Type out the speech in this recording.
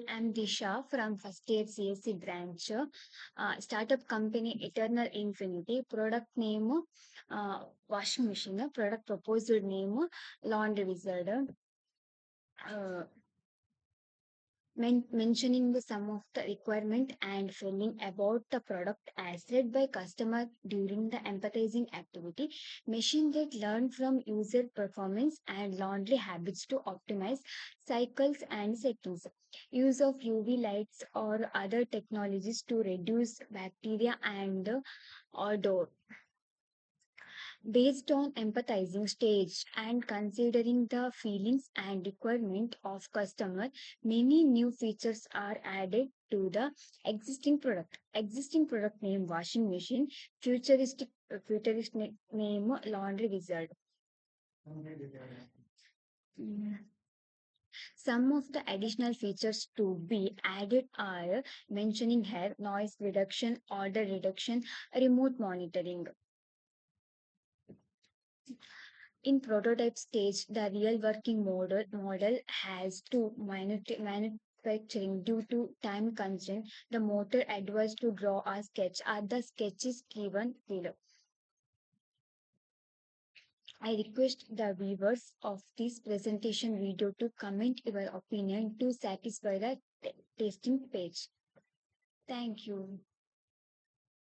I'm DISHA from first year CSC branch. Startup company Eternal Infinity. Product name washing machine. Product proposed name laundry wizard. Uh, mentioning the sum of the requirement and feeling about the product as read by customer during the empathizing activity. Machine that learn from user performance and laundry habits to optimize cycles and settings. Use of UV lights or other technologies to reduce bacteria and odor. Based on empathizing stage and considering the feelings and requirement of customer, many new features are added to the existing product name washing machine, futuristic name laundry wizard. Mm. Some of the additional features to be added are mentioning here noise reduction, order reduction, remote monitoring. In prototype stage, the real working model has to manufacturing due to time constraint. The motor advised to draw a sketch. Are the sketches given below? I request the viewers of this presentation video to comment your opinion to satisfy the testing page. Thank you.